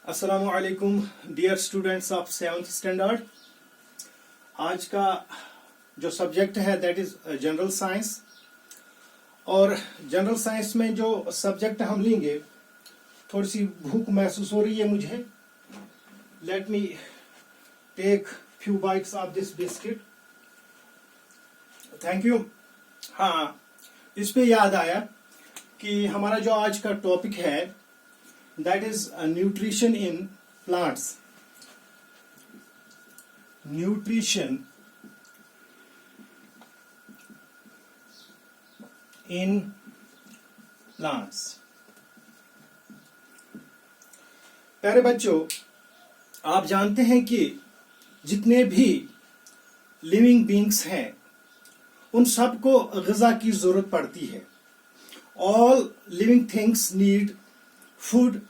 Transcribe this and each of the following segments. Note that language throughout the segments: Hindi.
अस्सलामु अलैकुम dear students of 7th standard. आज का जो सब्जेक्ट है दैट इज जनरल साइंस। और जनरल साइंस में जो सब्जेक्ट हम लेंगे, थोड़ी सी भूख महसूस हो रही है मुझे। Let me take few bites of this biscuit. Thank you. हाँ, इस पे याद आया कि हमारा जो आज का टॉपिक है that is nutrition in plants. Nutrition in plants. प्यारे बच्चों, आप जानते हैं कि जितने भी लिविंग बींग्स हैं उन सबको ग़िज़ा की जरूरत पड़ती है। All living things need food.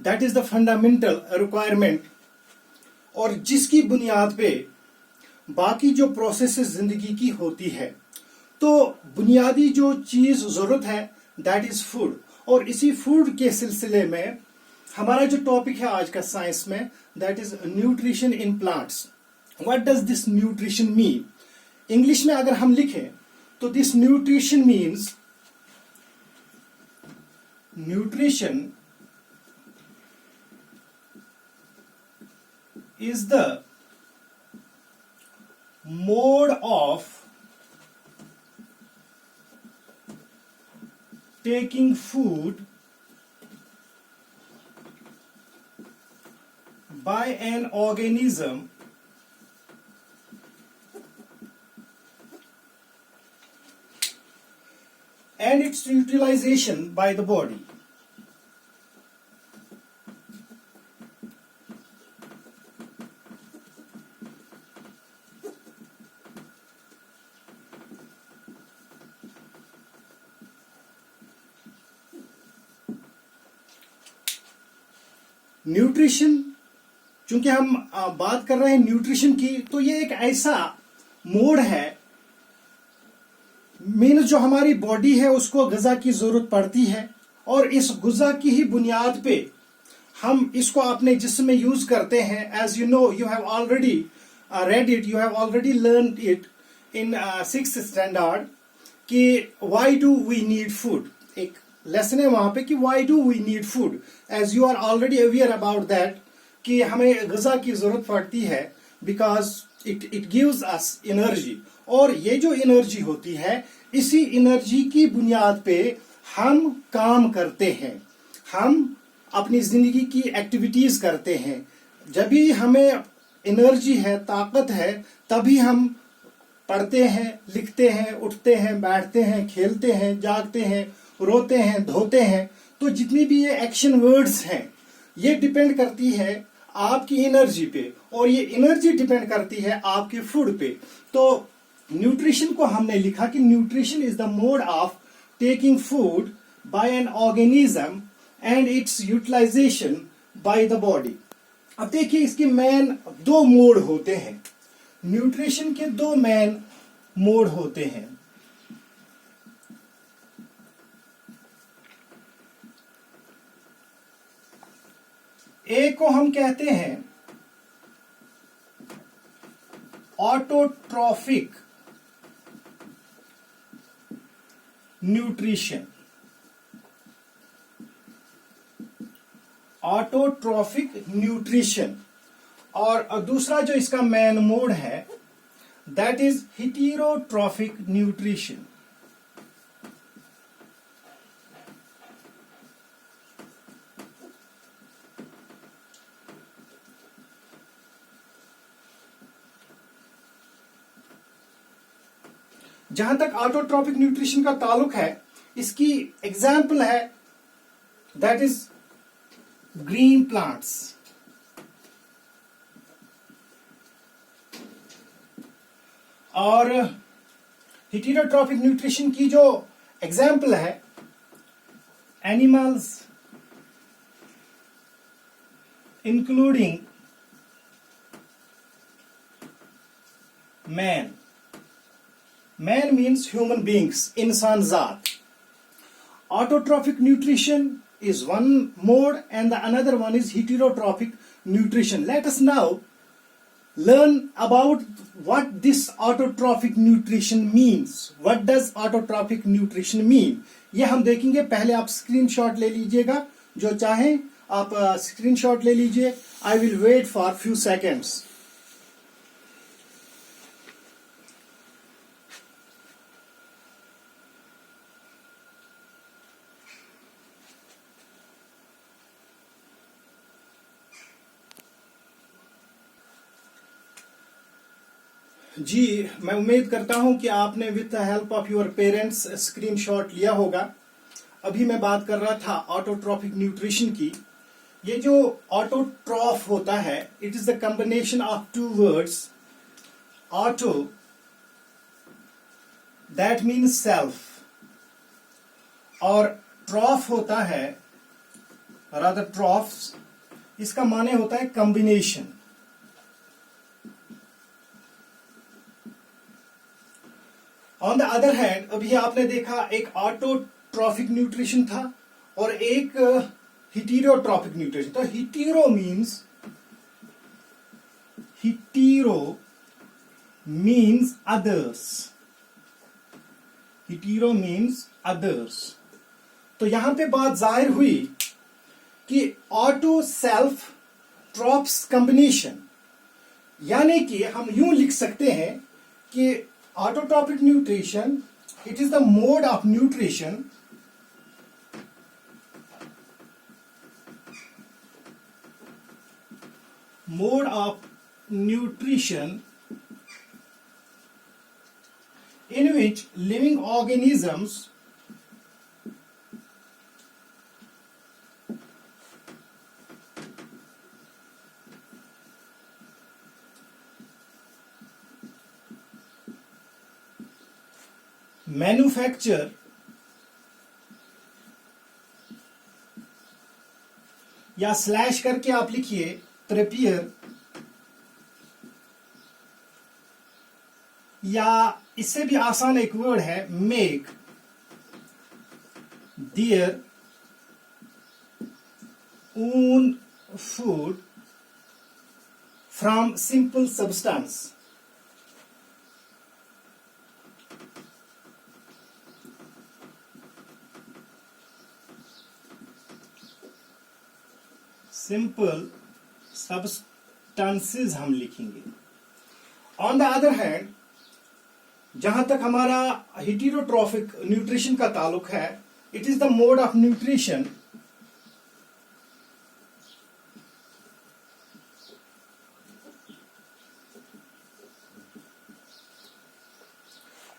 That is the fundamental requirement. और जिसकी बुनियाद पे बाकी जो प्रोसेसेस जिंदगी की होती है, तो बुनियादी जो चीज जरूरत है दैट इज फूड। और इसी फूड के सिलसिले में हमारा जो टॉपिक है आज का साइंस में that is nutrition in plants. What does this nutrition mean? English में अगर हम लिखें तो this nutrition means nutrition is the mode of taking food by an organism and its utilization by the body. Nutrition, चूंकि हम बात कर रहे हैं न्यूट्रिशन की, तो ये एक ऐसा मोड है, मीन्स जो हमारी बॉडी है उसको ग़िज़ा की जरूरत पड़ती है और इस ग़िज़ा की ही बुनियाद पे हम इसको अपने जिस्म में यूज करते हैं। As you know, you have already read it, you have already learn it in 6th standard कि why do we need food. एक लेसन है वहां पे कि why do we need food, as you are already aware about that कि हमें ग़िज़ा की जरूरत पड़ती है because it gives us energy. और ये जो एनर्जी होती है, इसी एनर्जी की बुनियाद पे हम काम करते हैं, हम अपनी जिंदगी की एक्टिविटीज करते हैं। जब भी हमें एनर्जी है, ताकत है, तभी हम पढ़ते हैं, लिखते हैं, उठते हैं, बैठते हैं, खेलते हैं, जागते हैं, रोते हैं, धोते हैं। तो जितनी भी ये एक्शन वर्ड्स हैं ये डिपेंड करती है आपकी एनर्जी पे, और ये एनर्जी डिपेंड करती है आपके फूड पे। तो न्यूट्रिशन को हमने लिखा कि nutrition is the mode of taking food by an organism and its utilisation by the body. अब देखिए, इसके मेन दो मोड होते हैं। न्यूट्रिशन के दो मेन मोड होते हैं। एक को हम कहते हैं ऑटोट्रॉफिक न्यूट्रिशन। Autotrophic nutrition. और दूसरा जो इसका मेन मोड है दैट इज हेटेरोट्रॉफिक न्यूट्रिशन। जहां तक ऑटोट्रॉफिक न्यूट्रिशन का ताल्लुक है, इसकी एग्जाम्पल है दैट इज ग्रीन प्लांट्स। और हेटेरोट्रॉफिक न्यूट्रिशन की जो एग्जाम्पल है animals including man. Man means human beings, इंसान जात। Autotrophic nutrition is one mode and the another one is heterotrophic nutrition. Let us now learn about what this autotrophic nutrition means. What does autotrophic nutrition mean? ये हम देखेंगे. पहले आप स्क्रीनशॉट ले लीजिएगा, जो चाहें आप स्क्रीनशॉट ले लीजिए. I will wait for few seconds. जी, मैं उम्मीद करता हूं कि आपने with the help of your parents screenshot लिया होगा. अभी मैं बात कर रहा था ऑटोट्रॉफिक न्यूट्रिशन की. ये जो ऑटोट्रॉफ होता है, it is the combination of two words. Auto that means self, और ट्रॉफ होता है, रादर ट्रॉफ्स, इसका माने होता है combination. On the other hand, अभी आपने देखा एक ऑटोट्रॉफिक न्यूट्रिशन था और एक हेटेरोट्रॉफिक न्यूट्रिशन. तो hetero means others. Hetero means others. तो यहां पे बात जाहिर हुई कि ऑटो सेल्फ ट्रॉप्स कॉम्बिनेशन, यानी कि हम यूं लिख सकते हैं कि autotrophic nutrition, it is the mode of nutrition in which living organisms manufacture या स्लैश करके आप लिखिए प्रिपेयर, या इससे भी आसान एक वर्ड है make their own food from simple substance. Simple substances हम लिखेंगे. ऑन द अदर हैंड, जहां तक हमारा हेटेरोट्रॉफिक न्यूट्रिशन का ताल्लुक है, it is the mode of nutrition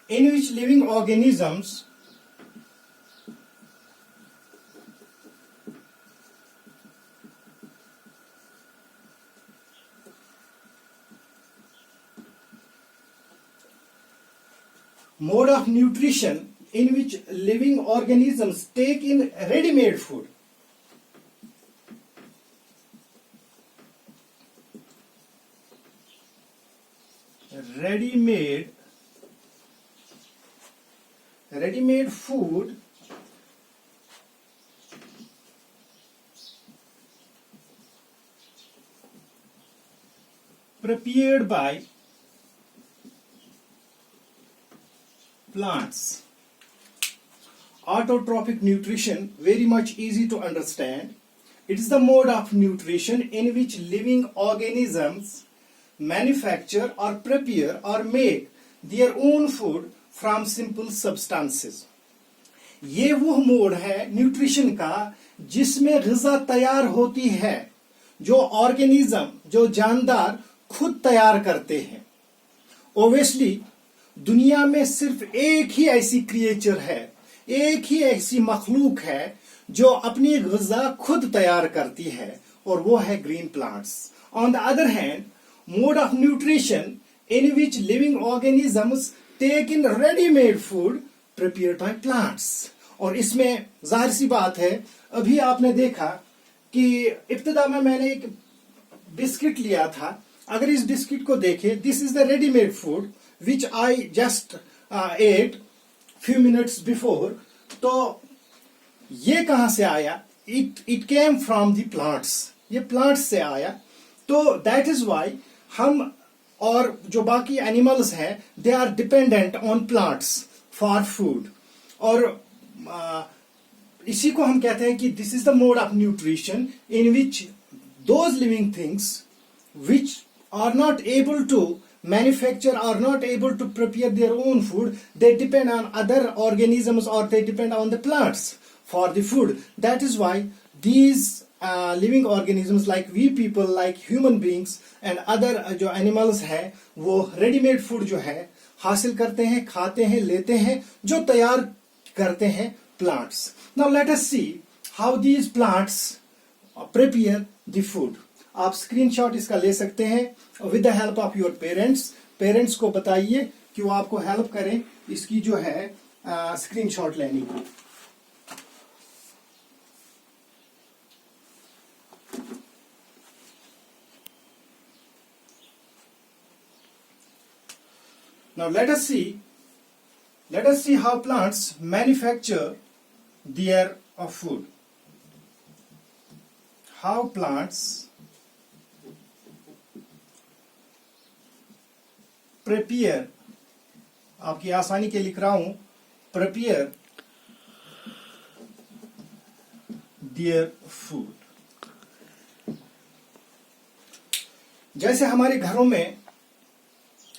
in which living organisms mode of nutrition in which living organisms take in ready-made food. Ready-made food prepared by plants. Autotrophic nutrition, very much easy to understand. It is the mode of nutrition in which living organisms manufacture or prepare or make their own food from simple substances. ये वो मोड है न्यूट्रिशन का जिसमें ग़िज़ा तैयार होती है, जो ऑर्गेनिज्म, जो जानदार खुद तैयार करते हैं. ओब्वियसली दुनिया में सिर्फ एक ही ऐसी क्रिएचर है, एक ही ऐसी मखलूक है जो अपनी ग़िज़ा खुद तैयार करती है, और वो है green plants. On the other hand, mode of nutrition in which living organisms take in readymade food prepared by plants. और इसमें जाहिर सी बात है, अभी आपने देखा कि इब्तिदा में मैंने एक बिस्किट लिया था. अगर इस बिस्किट को देखें, this is the readymade food which I just ate few minutes before. तो ये कहां से आया? it came from the plants. ये plants से आया. तो that is why हम और जो बाकी animals हैं they are dependent on plants for food. और इसी को हम कहते हैं कि this is the mode of nutrition in which those living things which are not able to manufacture, are not able to prepare their own food, they depend on other organisms or they depend on the plants for the food. That is why these living organisms like we people, like human beings and other जो animals है वो ready-made food जो है हासिल करते हैं, खाते हैं, लेते हैं, जो तैयार करते हैं plants. Now let us see how these plants prepare the food. आप स्क्रीनशॉट इसका ले सकते हैं with the help of your parents को बताइए कि वो आपको हेल्प करें इसकी जो है स्क्रीनशॉट लेने की. Now let us see how plants manufacture their food. How plants prepare, आपकी आसानी के लिख रहा हूं, prepare their food. जैसे हमारे घरों में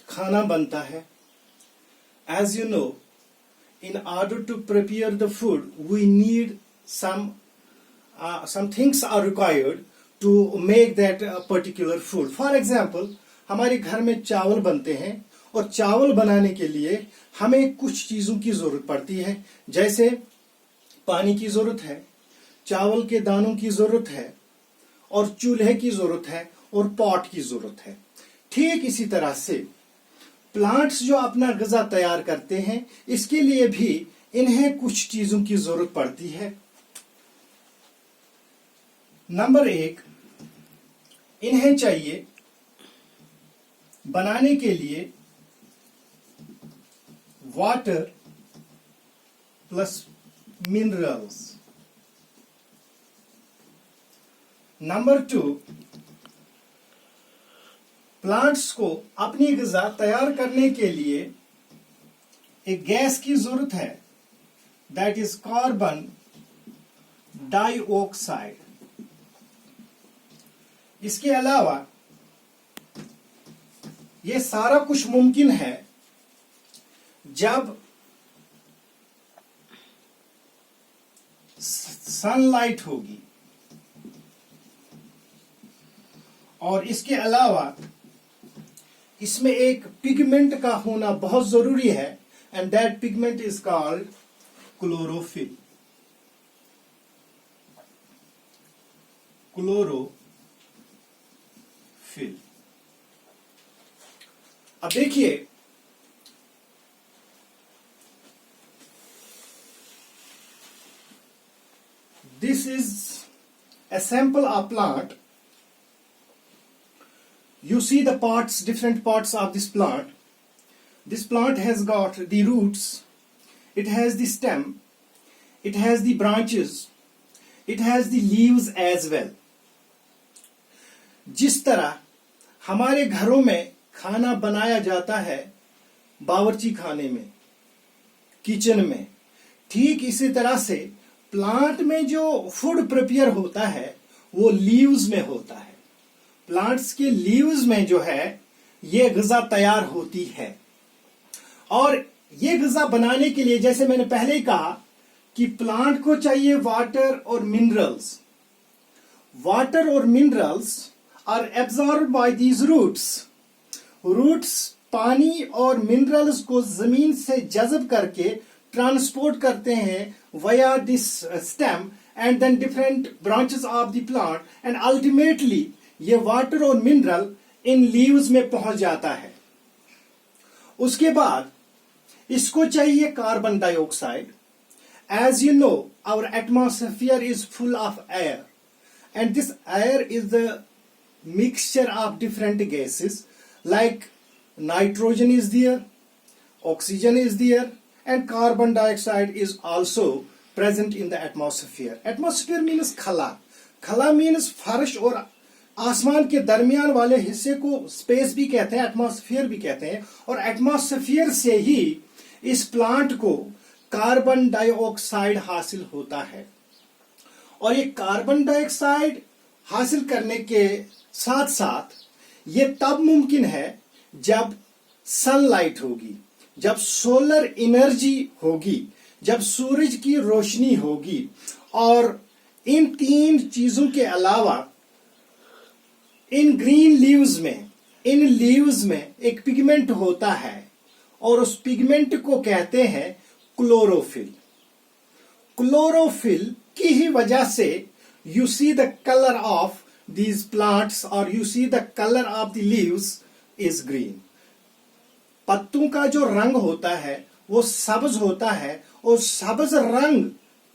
खाना बनता है, as you know, in order to prepare the food we need some things are required to make that particular food. For example, हमारे घर में चावल बनते हैं और चावल बनाने के लिए हमें कुछ चीजों की जरूरत पड़ती है, जैसे पानी की जरूरत है, चावल के दानों की जरूरत है और चूल्हे की जरूरत है और पॉट की जरूरत है. ठीक इसी तरह से प्लांट्स जो अपना ग़िज़ा तैयार करते हैं इसके लिए भी इन्हें कुछ चीजों की जरूरत पड़ती है. नंबर 1, इन्हें चाहिए बनाने के लिए water plus minerals. Number 2, plants को अपनी ग़िज़ा तैयार करने के लिए एक गैस की जरूरत है, दैट इज कार्बन डाइऑक्साइड. इसके अलावा ये सारा कुछ मुमकिन है जब सनलाइट होगी, और इसके अलावा इसमें एक पिगमेंट का होना बहुत जरूरी है, and that pigment is called chlorophyll. अब देखिए, this is a sample of plant. You see the parts, different parts of this plant. This plant has got the roots, it has the stem, it has the branches, it has the leaves as well. जिस तरह हमारे घरों में खाना बनाया जाता है बावर्ची खाने में, किचन में, ठीक इसी तरह से प्लांट में जो फूड प्रिपेयर होता है वो लीव्स में होता है. प्लांट्स के लीव्स में जो है ये ग़िज़ा तैयार होती है, और ये ग़िज़ा बनाने के लिए जैसे मैंने पहले ही कहा कि प्लांट को चाहिए वाटर और मिनरल्स. वाटर और minerals are absorbed by these roots. Roots पानी और मिनरल्स को जमीन से जज़ब करके ट्रांसपोर्ट करते हैं via this stem and then different branches of the plant, and ultimately ये वाटर और मिनरल इन लीव्स में पहुंच जाता है. उसके बाद इसको चाहिए carbon dioxide. As you know, our atmosphere is full of air, and this air is the mixture of different gases like nitrogen is there, oxygen is there, and carbon dioxide is also present in the atmosphere. Atmosphere means खला. खला means फर्श और आसमान के दरमियान वाले हिस्से को स्पेस भी कहते हैं, एटमॉस्फेयर भी कहते हैं, और एटमॉस्फेयर से ही इस प्लांट को कार्बन डाइऑक्साइड हासिल होता है। और ये कार्बन डाइऑक्साइड हासिल करने के साथ साथ ये तब मुमकिन है जब सनलाइट होगी, जब सोलर एनर्जी होगी, जब सूरज की रोशनी होगी। और इन तीन चीजों के अलावा इन ग्रीन लीव्स में, इन लीव्स में एक पिगमेंट होता है और उस पिगमेंट को कहते हैं क्लोरोफिल। क्लोरोफिल की ही वजह से you see the colour of these plants और you see the colour of the leaves is green. पत्तों का जो रंग होता है वो सब्ज होता है, और सब्ज रंग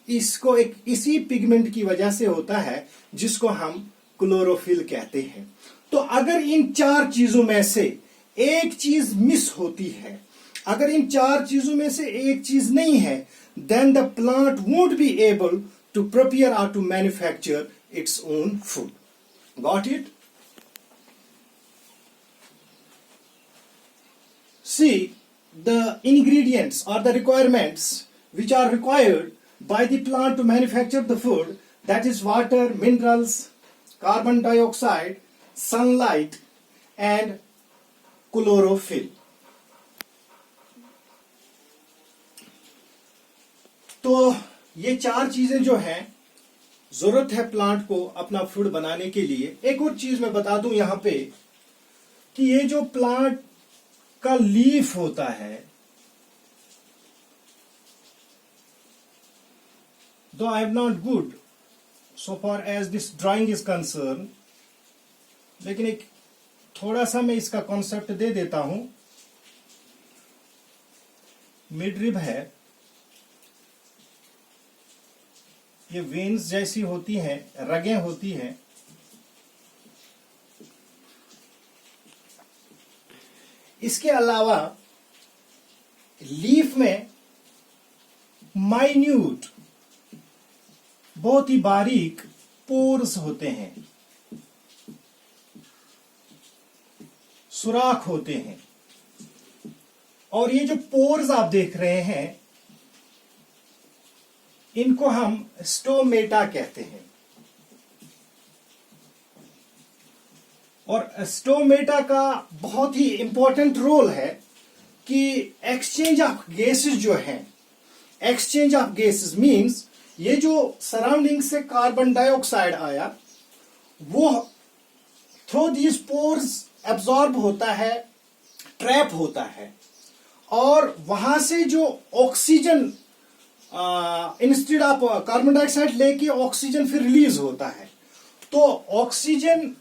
इसको एक इसी पिगमेंट की वजह से होता है जिसको हम क्लोरोफिल कहते हैं। तो अगर इन चार चीजों में से एक चीज मिस होती है, अगर इन चार चीजों में से एक चीज नहीं है, then the plant won't be able to prepare or to manufacture its own food. Got it? See, the ingredients or the requirements which are required by the plant to manufacture the food, that is water, minerals, carbon dioxide, sunlight and chlorophyll. तो ये चार चीजें जो हैं जरूरत है प्लांट को अपना फूड बनाने के लिए। एक और चीज मैं बता दूं यहाँ पे कि ये जो प्लांट का लीफ होता है, though I am not good so far as this drawing is concerned, लेकिन एक थोड़ा सा मैं इसका कॉन्सेप्ट दे देता हूं। मिडरिब है, ये वेन्स जैसी होती हैं, रगें होती हैं। इसके अलावा लीफ में माइन्यूट, बहुत ही बारीक पोर्स होते हैं, सुराख होते हैं। और ये जो पोर्स आप देख रहे हैं इनको हम स्टोमेटा कहते हैं। और स्टोमेटा का बहुत ही इंपॉर्टेंट रोल है कि एक्सचेंज ऑफ गैसेस जो हैं, एक्सचेंज ऑफ गैसेस मींस ये जो सराउंडिंग से कार्बन डाइऑक्साइड आया वो थ्रू दीज पोर्स एब्जॉर्ब होता है, ट्रैप होता है, और वहां से जो oxygen instead of carbon dioxide लेके ऑक्सीजन फिर रिलीज होता है। तो ऑक्सीजन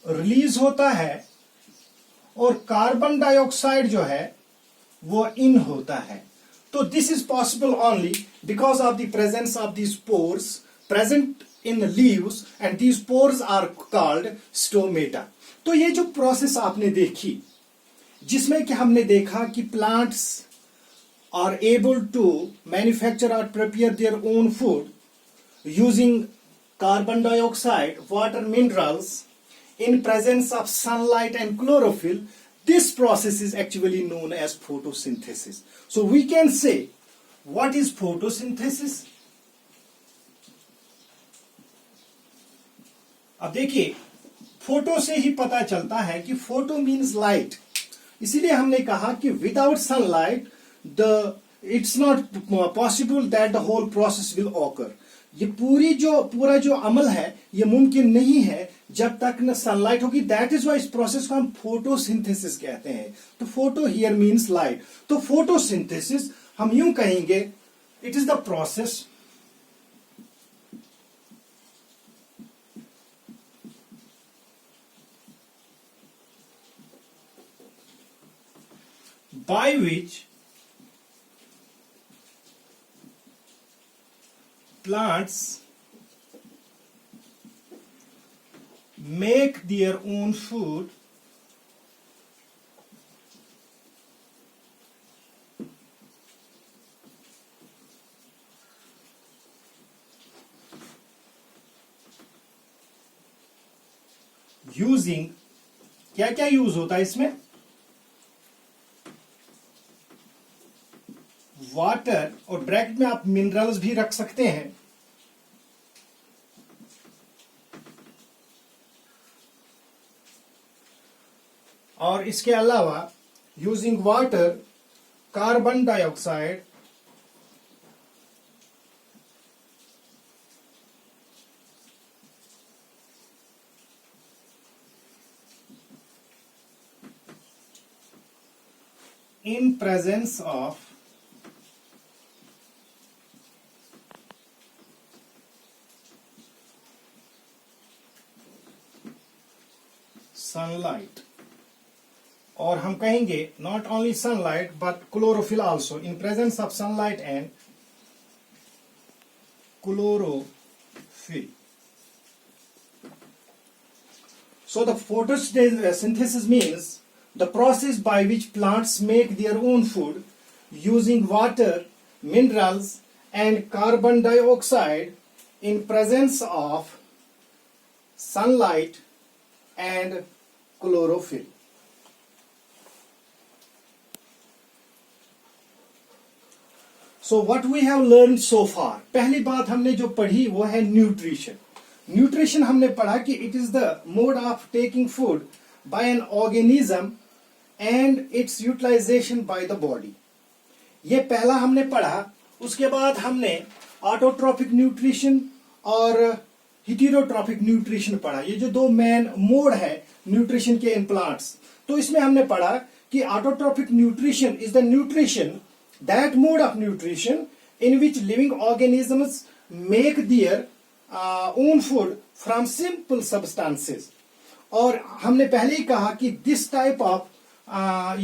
रिलीज होता है और कार्बन डाइऑक्साइड जो है वो इन होता है। तो this is possible only because of the presence of these pores present in leaves and these pores are called stomata. तो ये जो प्रोसेस आपने देखी जिसमें कि हमने देखा कि plants are able to manufacture or prepare their own food using carbon dioxide, water, minerals in presence of sunlight and chlorophyll. This process is actually known as photosynthesis. So we can say, what is photosynthesis? अब देखिए, फोटो से ही पता चलता है कि फोटो मीन्स लाइट। इसीलिए हमने कहा कि without sunlight it's not possible that the whole process will occur. ये पूरा जो अमल है ये मुमकिन नहीं है जब तक न सनलाइट होगी। दैट इज वाई इस प्रोसेस को हम फोटोसिंथेसिस कहते हैं। तो फोटो हियर मीन्स लाइट। तो फोटोसिंथेसिस हम यूं कहेंगे, it is the process by which plants make their own food using, क्या क्या यूज होता है इसमें, वाटर, और ब्रैकेट में आप मिनरल्स भी रख सकते हैं, और इसके अलावा using water, carbon dioxide, in presence of sunlight, और हम कहेंगे not only sunlight but chlorophyll also, in presence of sunlight and chlorophyll. So the photosynthesis means the process by which plants make their own food using water, minerals and carbon dioxide in presence of sunlight and chlorophyll. So what we have learned so far, पहली बात हमने जो पढ़ी वो है न्यूट्रिशन. न्यूट्रिशन हमने पढ़ा कि it is the mode of taking food by an organism and its utilisation by the body. ये पहला हमने पढ़ा. उसके बाद हमने ऑटोट्रॉपिक न्यूट्रिशन और हिटेरोट्रॉपिक न्यूट्रिशन पढ़ा. ये जो दो मेन मोड है न्यूट्रिशन के इन प्लांट्स. तो इसमें हमने पढ़ा कि autotrophic nutrition is the nutrition, that mode of nutrition in which living organisms make their own food from simple substances. और हमने पहले ही कहा कि this type of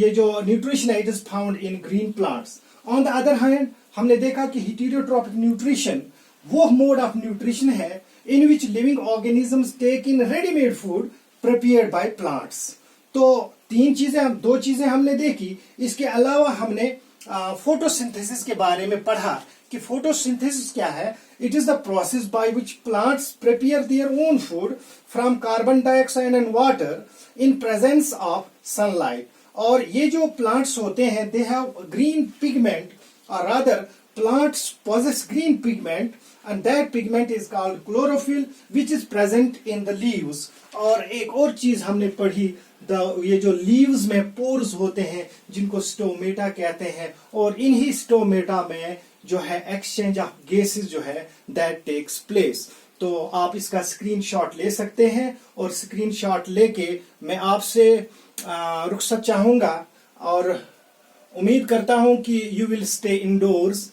ये जो न्यूट्रिशन है, it is found in green plants. On the other hand, हमने देखा कि heterotropic nutrition वो mode of nutrition है in which living organisms take in ready-made food prepared by plants. तो दो चीजें हमने देखी. इसके अलावा हमने फोटोसिंथेसिस के बारे में पढ़ा कि फोटोसिंथेसिस क्या है. It is the process by which plants prepare their own food from carbon dioxide and water in presence of sunlight. और ये जो प्लांट्स होते हैं दे हैव ग्रीन पिगमेंट, और rather plants possess green pigment and that pigment is called chlorophyll which is present in the leaves. और एक और चीज हमने पढ़ी, ये जो लीव्स में पोर्स होते हैं जिनको स्टोमेटा कहते हैं, और इन्हीं स्टोमेटा में जो है एक्सचेंज ऑफ गैसेस जो है दैट टेक्स प्लेस. तो आप इसका स्क्रीनशॉट ले सकते हैं, और स्क्रीनशॉट लेके मैं आपसे रुखसत चाहूंगा, और उम्मीद करता हूं कि यू विल स्टे इंडोर्स